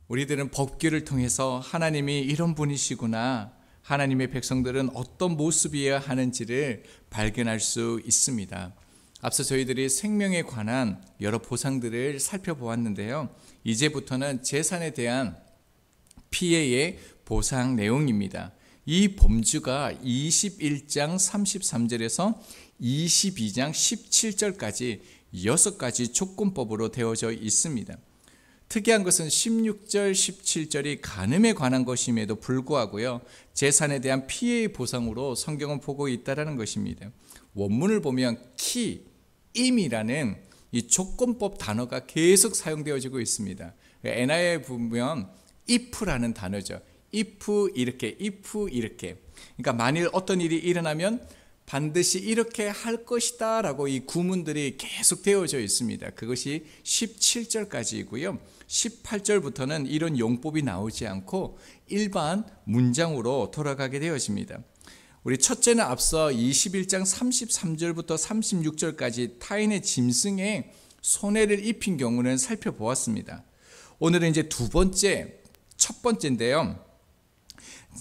우리들은 법규를 통해서 하나님이 이런 분이시구나, 하나님의 백성들은 어떤 모습이어야 하는지를 발견할 수 있습니다. 앞서 저희들이 생명에 관한 여러 보상들을 살펴보았는데요. 이제부터는 재산에 대한 피해의 보상 내용입니다. 이 범주가 21장 33절에서 22장 17절까지 6가지 조건법으로 되어져 있습니다. 특이한 것은 16절, 17절이 간음에 관한 것임에도 불구하고요, 재산에 대한 피해의 보상으로 성경은 보고 있다는 것입니다. 원문을 보면 임이라는 이 조건법 단어가 계속 사용되어지고 있습니다. NIV에 보면 if라는 단어죠. if 이렇게. 그러니까 만일 어떤 일이 일어나면 반드시 이렇게 할 것이다 라고 이 구문들이 계속 되어져 있습니다. 그것이 17절까지이고요. 18절부터는 이런 용법이 나오지 않고 일반 문장으로 돌아가게 되어집니다. 우리 첫째는 앞서 21장 33절부터 36절까지 타인의 짐승에 손해를 입힌 경우는 살펴보았습니다. 오늘은 이제 첫 번째인데요.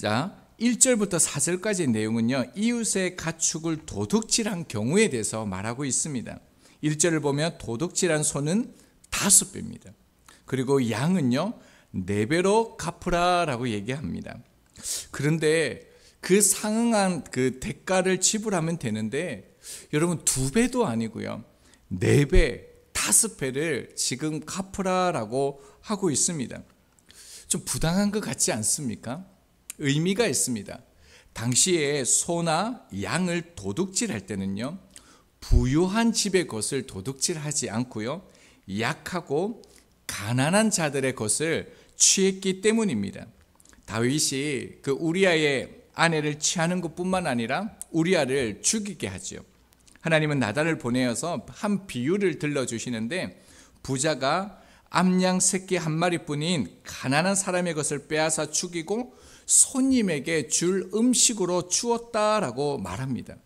자, 1절부터 4절까지의 내용은요, 이웃의 가축을 도둑질한 경우에 대해서 말하고 있습니다. 1절을 보면 도둑질한 소는 5배입니다. 그리고 양은요 4배로 갚으라라고 얘기합니다. 그런데 그 상응한 그 대가를 지불하면 되는데 여러분 2배도 아니고요, 4배, 5배를 지금 갚으라라고 하고 있습니다. 좀 부당한 것 같지 않습니까? 의미가 있습니다. 당시에 소나 양을 도둑질할 때는요, 부유한 집의 것을 도둑질하지 않고요, 약하고 가난한 자들의 것을 취했기 때문입니다. 다윗이 그 우리아의 아내를 취하는 것뿐만 아니라 우리아를 죽이게 하죠. 하나님은 나단을 보내어서 한 비유를 들려주시는데, 부자가 암양 새끼 한 마리뿐인 가난한 사람의 것을 빼앗아 죽이고 손님에게 줄 음식으로 주었다라고 말합니다.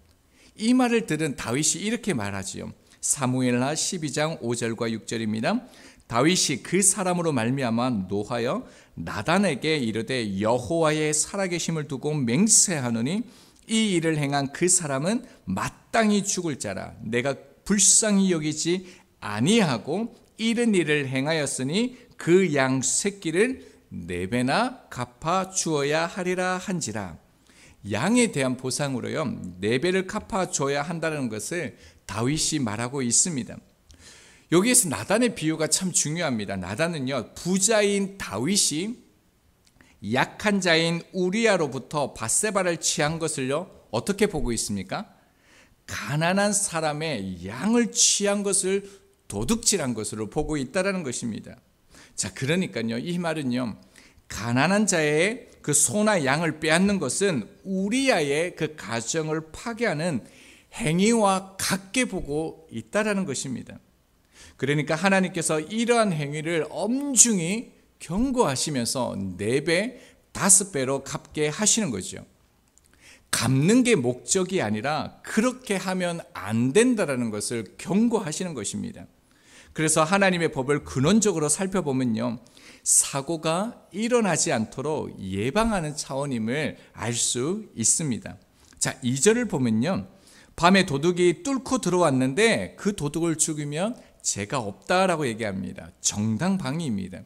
이 말을 들은 다윗이 이렇게 말하지요. 사무엘하 12장 5절과 6절입니다. 다윗이 그 사람으로 말미암아 노하여 나단에게 이르되 여호와의 살아계심을 두고 맹세하노니 이 일을 행한 그 사람은 마땅히 죽을 자라. 내가 불쌍히 여기지 아니하고 이런 일을 행하였으니 그 양 새끼를 4배나 갚아 주어야 하리라 한지라. 양에 대한 보상으로요 4배를 갚아 줘야 한다는 것을 다윗이 말하고 있습니다. 여기에서 나단의 비유가 참 중요합니다. 나단은요 부자인 다윗이 약한 자인 우리아로부터 밧세바를 취한 것을요 어떻게 보고 있습니까? 가난한 사람의 양을 취한 것을 도둑질한 것으로 보고 있다는 것입니다. 자, 그러니까요 이 말은요 가난한 자의 그 소나 양을 빼앗는 것은 우리아의 그 가정을 파괴하는 행위와 같게 보고 있다는 것입니다. 그러니까 하나님께서 이러한 행위를 엄중히 경고하시면서 4배, 5배로 갚게 하시는 거죠. 갚는 게 목적이 아니라 그렇게 하면 안 된다는 것을 경고하시는 것입니다. 그래서 하나님의 법을 근원적으로 살펴보면요 사고가 일어나지 않도록 예방하는 차원임을 알 수 있습니다. 자, 2절을 보면요 밤에 도둑이 뚫고 들어왔는데 그 도둑을 죽이면 죄가 없다라고 얘기합니다. 정당방위입니다.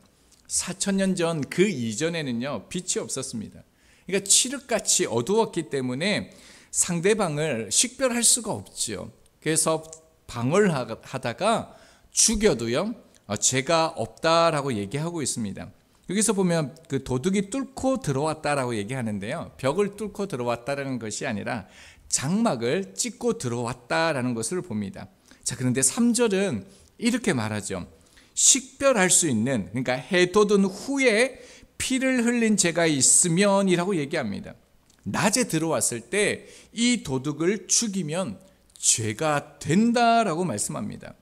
4,000년 전 그 이전에는요 빛이 없었습니다. 그러니까 칠흑같이 어두웠기 때문에 상대방을 식별할 수가 없죠. 그래서 방어하다가 죽여도요 죄가 없다라고 얘기하고 있습니다. 여기서 보면 그 도둑이 뚫고 들어왔다라고 얘기하는데요 벽을 뚫고 들어왔다라는 것이 아니라 장막을 찍고 들어왔다라는 것을 봅니다. 자, 그런데 3절은 이렇게 말하죠. 식별할 수 있는, 그러니까 해 돋은 후에 피를 흘린 죄가 있으면 이라고 얘기합니다. 낮에 들어왔을 때 이 도둑을 죽이면 죄가 된다라고 말씀합니다.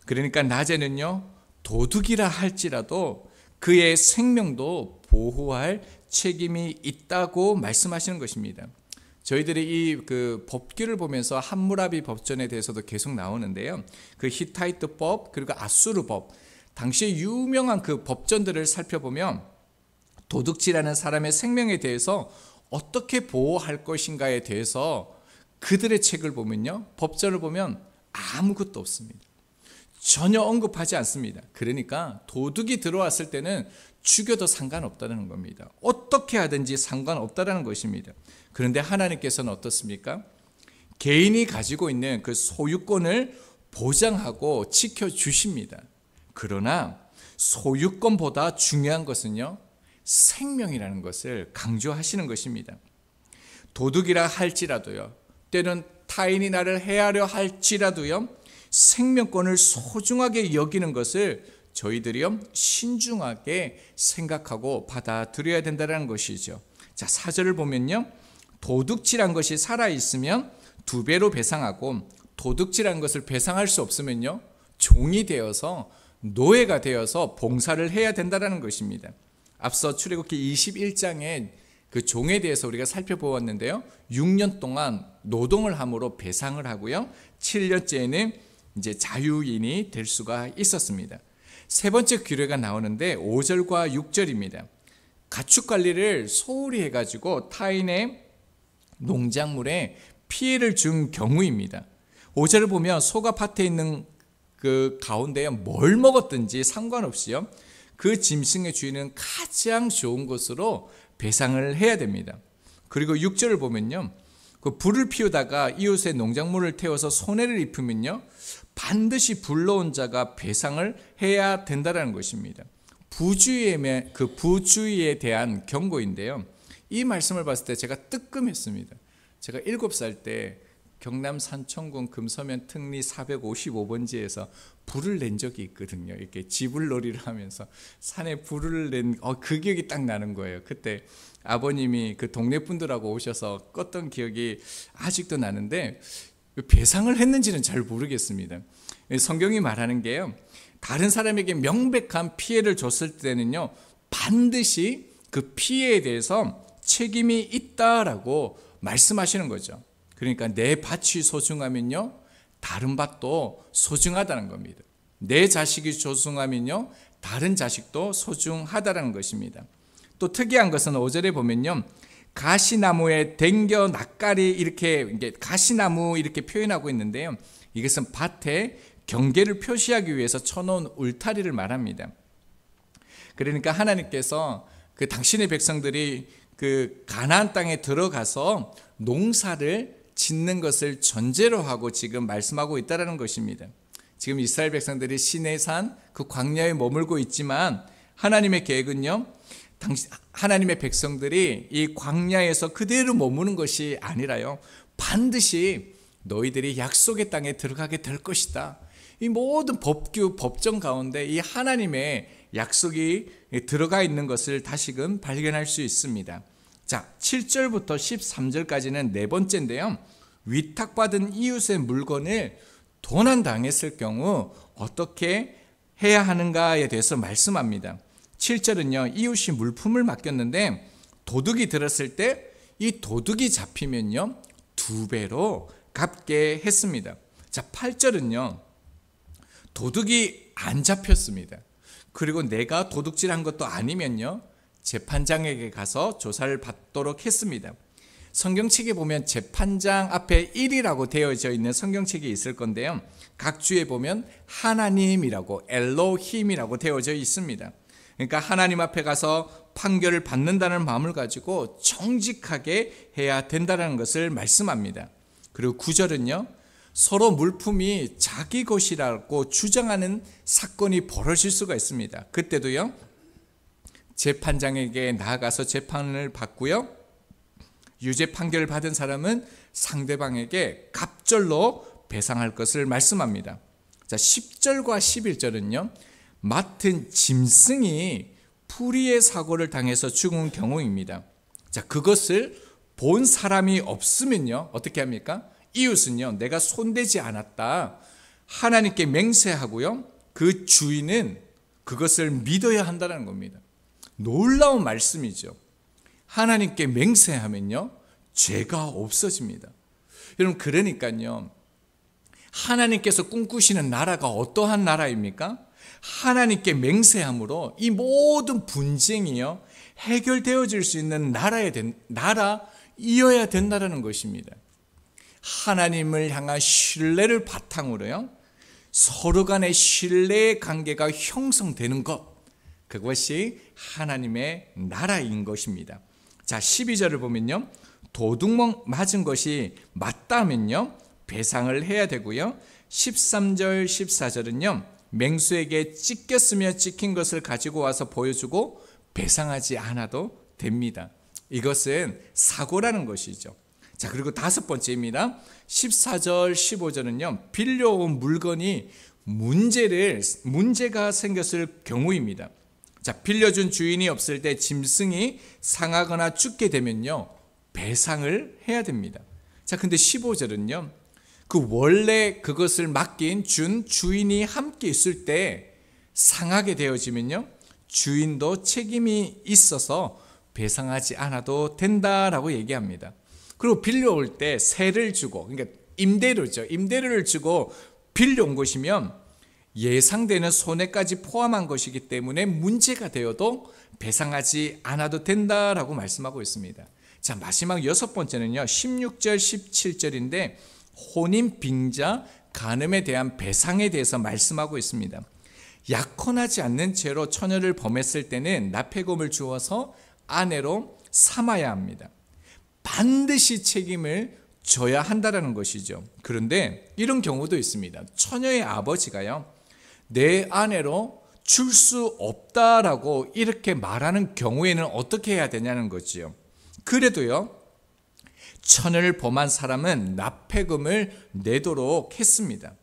그러니까 낮에는요 도둑이라 할지라도 그의 생명도 보호할 책임이 있다고 말씀하시는 것입니다. 저희들이 이 그 법규를 보면서 함무라비 법전에 대해서도 계속 나오는데요. 그 히타이트법 그리고 아수르법 당시에 유명한 그 법전들을 살펴보면 도둑질하는 사람의 생명에 대해서 어떻게 보호할 것인가에 대해서 그들의 책을 보면요, 법전을 보면 아무것도 없습니다. 전혀 언급하지 않습니다. 그러니까 도둑이 들어왔을 때는 죽여도 상관없다는 겁니다. 어떻게 하든지 상관없다는 것입니다. 그런데 하나님께서는 어떻습니까? 개인이 가지고 있는 그 소유권을 보장하고 지켜주십니다. 그러나 소유권보다 중요한 것은요, 생명이라는 것을 강조하시는 것입니다. 도둑이라 할지라도요, 때는 타인이 나를 해하려 할지라도요, 생명권을 소중하게 여기는 것을 저희들이요 신중하게 생각하고 받아들여야 된다는 것이죠. 자, 4절을 보면요, 도둑질한 것이 살아있으면 2배로 배상하고 도둑질한 것을 배상할 수 없으면요 종이 되어서 노예가 되어서 봉사를 해야 된다는 것입니다. 앞서 출애굽기 21장에 그 종에 대해서 우리가 살펴보았는데요, 6년 동안 노동을 함으로 배상을 하고요, 7년째에는 이제 자유인이 될 수가 있었습니다. 세 번째 규례가 나오는데 5절과 6절입니다. 가축 관리를 소홀히 해가지고 타인의 농작물에 피해를 준 경우입니다. 5절을 보면 소가 밭에 있는 그 가운데에 뭘 먹었든지 상관없이요, 그 짐승의 주인은 가장 좋은 것으로 배상을 해야 됩니다. 그리고 6절을 보면요, 그 불을 피우다가 이웃의 농작물을 태워서 손해를 입으면요, 반드시 불러온 자가 배상을 해야 된다는 것입니다. 부주의에 대한 경고인데요, 이 말씀을 봤을 때 제가 뜨끔했습니다. 제가 7살 때 경남 산청군 금서면 특리 455번지에서 불을 낸 적이 있거든요. 이렇게 지불놀이를 하면서 산에 불을 낸 그 기억이 딱 나는 거예요. 그때 아버님이 그 동네 분들하고 오셔서 껐던 기억이 아직도 나는데 배상을 했는지는 잘 모르겠습니다. 성경이 말하는 게요, 다른 사람에게 명백한 피해를 줬을 때는요, 반드시 그 피해에 대해서 책임이 있다라고 말씀하시는 거죠. 그러니까 내 밭이 소중하면요, 다른 밭도 소중하다는 겁니다. 내 자식이 소중하면요, 다른 자식도 소중하다는 것입니다. 또 특이한 것은 5절에 보면요, 가시나무에 댕겨 낯가리 이렇게 가시나무 이렇게 표현하고 있는데요, 이것은 밭에 경계를 표시하기 위해서 쳐놓은 울타리를 말합니다. 그러니까 하나님께서 그 당신의 백성들이 그 가나안 땅에 들어가서 농사를 짓는 것을 전제로 하고 지금 말씀하고 있다는 것입니다. 지금 이스라엘 백성들이 시내산 그 광야에 머물고 있지만 하나님의 계획은요, 하나님의 백성들이 이 광야에서 그대로 머무는 것이 아니라요, 반드시 너희들이 약속의 땅에 들어가게 될 것이다. 이 모든 법정 가운데 이 하나님의 약속이 들어가 있는 것을 다시금 발견할 수 있습니다. 자, 7절부터 13절까지는 네 번째인데요, 위탁받은 이웃의 물건을 도난당했을 경우 어떻게 해야 하는가에 대해서 말씀합니다. 7절은요, 이웃이 물품을 맡겼는데 도둑이 들었을 때 이 도둑이 잡히면요 2배로 갚게 했습니다. 자, 8절은요, 도둑이 안 잡혔습니다. 그리고 내가 도둑질한 것도 아니면요, 재판장에게 가서 조사를 받도록 했습니다. 성경책에 보면 재판장 앞에 1이라고 되어져 있는 성경책이 있을 건데요, 각 주에 보면 하나님이라고 엘로힘이라고 되어져 있습니다. 그러니까 하나님 앞에 가서 판결을 받는다는 마음을 가지고 정직하게 해야 된다는 것을 말씀합니다. 그리고 9절은요, 서로 물품이 자기 것이라고 주장하는 사건이 벌어질 수가 있습니다. 그때도요, 재판장에게 나아가서 재판을 받고요, 유죄 판결을 받은 사람은 상대방에게 갑절로 배상할 것을 말씀합니다. 자, 10절과 11절은요, 맡은 짐승이 풀이의 사고를 당해서 죽은 경우입니다. 자, 그것을 본 사람이 없으면요, 어떻게 합니까? 이웃은요, 내가 손대지 않았다 하나님께 맹세하고요, 그 주인은 그것을 믿어야 한다는 겁니다. 놀라운 말씀이죠. 하나님께 맹세하면요, 죄가 없어집니다. 여러분, 그러니까요, 하나님께서 꿈꾸시는 나라가 어떠한 나라입니까? 하나님께 맹세함으로 이 모든 분쟁이요 해결되어질 수 있는 나라이어야 된다는 것입니다. 하나님을 향한 신뢰를 바탕으로요 서로 간의 신뢰의 관계가 형성되는 것, 그것이 하나님의 나라인 것입니다. 자, 12절을 보면요, 도둑 맞은 것이 맞다면요 배상을 해야 되고요, 13절 14절은요 맹수에게 찢겼으며 찢긴 것을 가지고 와서 보여주고 배상하지 않아도 됩니다. 이것은 사고라는 것이죠. 자, 그리고 다섯 번째입니다. 14절 15절은요 빌려온 물건이 문제가 생겼을 경우입니다. 자, 빌려준 주인이 없을 때 짐승이 상하거나 죽게 되면요 배상을 해야 됩니다. 자, 근데 15절은요 그 원래 그것을 맡긴 주인이 함께 있을 때 상하게 되어지면요 주인도 책임이 있어서 배상하지 않아도 된다라고 얘기합니다. 그리고 빌려올 때 세를 주고, 그러니까 임대료를 주고 빌려온 것이면 예상되는 손해까지 포함한 것이기 때문에 문제가 되어도 배상하지 않아도 된다라고 말씀하고 있습니다. 자, 마지막 여섯 번째는요 16절 17절인데 혼인, 빙자, 간음에 대한 배상에 대해서 말씀하고 있습니다. 약혼하지 않는 채로 처녀를 범했을 때는 납폐금을 주어서 아내로 삼아야 합니다. 반드시 책임을 져야 한다는 것이죠. 그런데 이런 경우도 있습니다. 처녀의 아버지가요 내 아내로 줄 수 없다라고 이렇게 말하는 경우에는 어떻게 해야 되냐는 거지요. 그래도요 처녀를 범한 사람은 납폐금을 내도록 했습니다.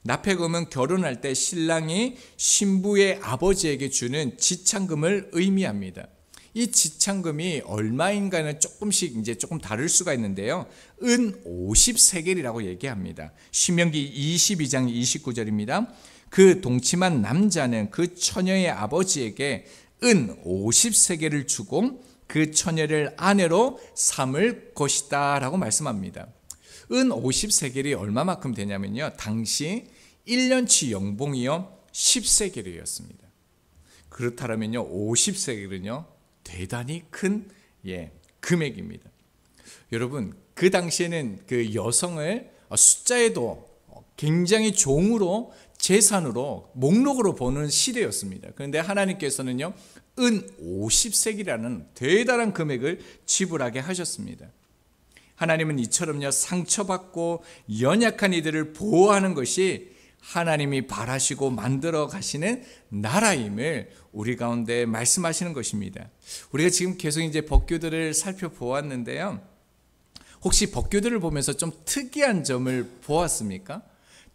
납폐금은 결혼할 때 신랑이 신부의 아버지에게 주는 지참금을 의미합니다. 이 지참금이 얼마인가는 조금 다를 수가 있는데요. 은 50세겔이라고 얘기합니다. 신명기 22장 29절입니다. 그 동침한 남자는 그 처녀의 아버지에게 은 50세겔을 주고 그 처녀를 아내로 삼을 것이다 라고 말씀합니다. 은 50세겔이 얼마만큼 되냐면요 당시 1년치 연봉이요 10세겔이었습니다. 그렇다면요 50세겔은요 대단히 큰 금액입니다. 여러분, 그 당시에는 그 여성을 숫자에도 굉장히 종으로, 재산으로, 목록으로 보는 시대였습니다. 그런데 하나님께서는요 은 50세겔이라는 대단한 금액을 지불하게 하셨습니다. 하나님은 이처럼요 상처받고 연약한 이들을 보호하는 것이 하나님이 바라시고 만들어 가시는 나라임을 우리 가운데 말씀하시는 것입니다. 우리가 지금 계속 이제 법규들을 살펴보았는데요. 혹시 법규들을 보면서 좀 특이한 점을 보았습니까?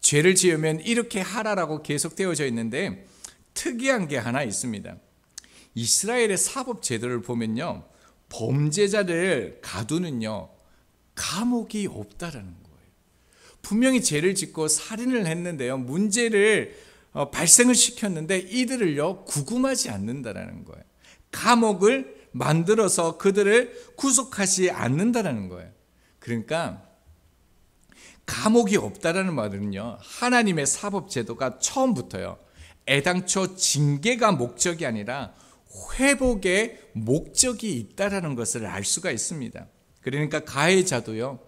죄를 지으면 이렇게 하라라고 계속 되어져 있는데 특이한 게 하나 있습니다. 이스라엘의 사법 제도를 보면요. 범죄자를 가두는요. 감옥이 없다라는 거예요. 분명히 죄를 짓고 살인을 했는데요. 문제를 발생을 시켰는데 이들을요. 구금하지 않는다라는 거예요. 감옥을 만들어서 그들을 구속하지 않는다라는 거예요. 그러니까 감옥이 없다라는 말은요. 하나님의 사법 제도가 처음부터요. 애당초 징계가 목적이 아니라 회복의 목적이 있다라는 것을 알 수가 있습니다. 그러니까 가해자도요.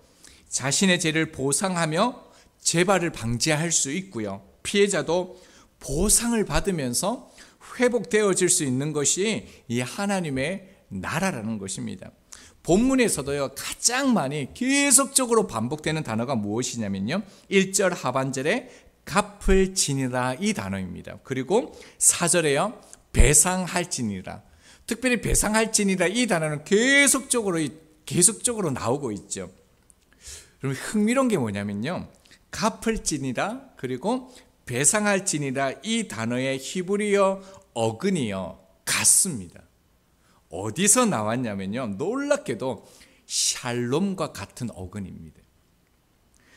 자신의 죄를 보상하며 재발을 방지할 수 있고요. 피해자도 보상을 받으면서 회복되어질 수 있는 것이 이 하나님의 나라라는 것입니다. 본문에서도요. 가장 많이 계속적으로 반복되는 단어가 무엇이냐면요. 1절 하반절에 갚을 지니라 이 단어입니다. 그리고 4절에요. 배상할지니라. 특별히 배상할지니라 이 단어는 계속적으로 나오고 있죠. 그럼 흥미로운 게 뭐냐면요. 갚을지니라 그리고 배상할지니라 이 단어의 히브리어 어근이요. 같습니다. 어디서 나왔냐면요. 놀랍게도 샬롬과 같은 어근입니다.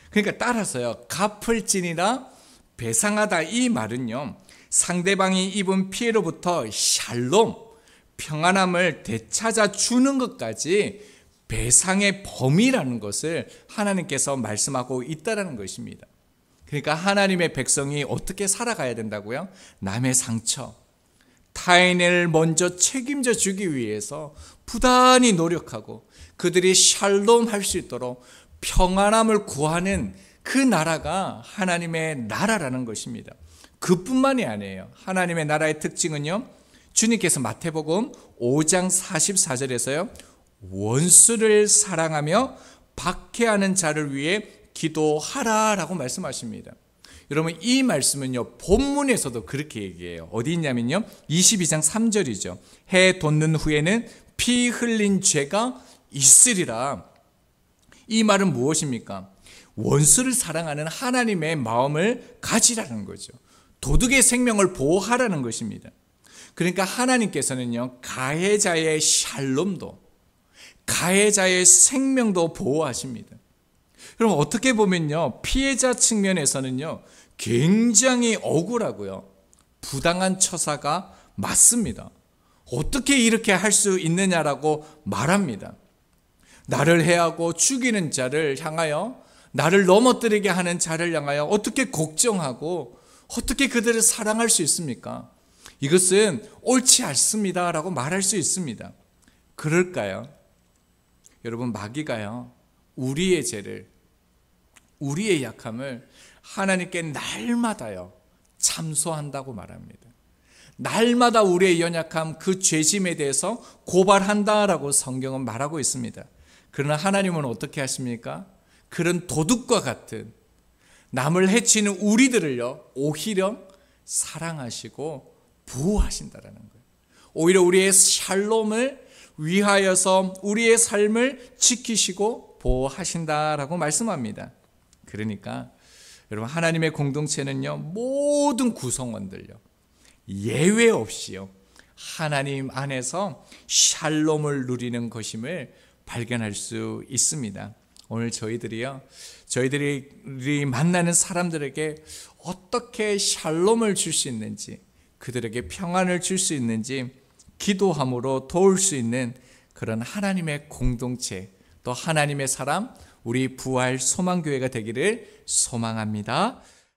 그러니까 따라서요. 갚을지니라 배상하다 이 말은요. 상대방이 입은 피해로부터 샬롬, 평안함을 되찾아 주는 것까지 배상의 범위라는 것을 하나님께서 말씀하고 있다는 것입니다. 그러니까 하나님의 백성이 어떻게 살아가야 된다고요? 남의 상처, 타인을 먼저 책임져 주기 위해서 부단히 노력하고 그들이 샬롬 할 수 있도록 평안함을 구하는 그 나라가 하나님의 나라라는 것입니다. 그뿐만이 아니에요. 하나님의 나라의 특징은요, 주님께서 마태복음 5장 44절에서요, 원수를 사랑하며 박해하는 자를 위해 기도하라라고 말씀하십니다. 여러분, 이 말씀은요, 본문에서도 그렇게 얘기해요. 어디 있냐면요, 22장 3절이죠. 해 돋는 후에는 피 흘린 죄가 있으리라. 이 말은 무엇입니까? 원수를 사랑하는 하나님의 마음을 가지라는 거죠. 도둑의 생명을 보호하라는 것입니다. 그러니까 하나님께서는요, 가해자의 샬롬도, 가해자의 생명도 보호하십니다. 여러분, 어떻게 보면요, 피해자 측면에서는요, 굉장히 억울하고요, 부당한 처사가 맞습니다. 어떻게 이렇게 할 수 있느냐라고 말합니다. 나를 해하고 죽이는 자를 향하여, 나를 넘어뜨리게 하는 자를 향하여 어떻게 걱정하고 어떻게 그들을 사랑할 수 있습니까? 이것은 옳지 않습니다라고 말할 수 있습니다. 그럴까요? 여러분, 마귀가요, 우리의 죄를, 우리의 약함을 하나님께 날마다요 참소한다고 말합니다. 날마다 우리의 연약함, 그 죄짐에 대해서 고발한다라고 성경은 말하고 있습니다. 그러나 하나님은 어떻게 하십니까? 그런 도둑과 같은 남을 해치는 우리들을요, 오히려 사랑하시고 보호하신다라는 거예요. 오히려 우리의 샬롬을 위하여서 우리의 삶을 지키시고 보호하신다라고 말씀합니다. 그러니까 여러분, 하나님의 공동체는요, 모든 구성원들요, 예외 없이요, 하나님 안에서 샬롬을 누리는 것임을 발견할 수 있습니다. 오늘 저희들이 만나는 사람들에게 어떻게 샬롬을 줄 수 있는지, 그들에게 평안을 줄 수 있는지 기도함으로 도울 수 있는 그런 하나님의 공동체, 또 하나님의 사람, 우리 부활 소망교회가 되기를 소망합니다.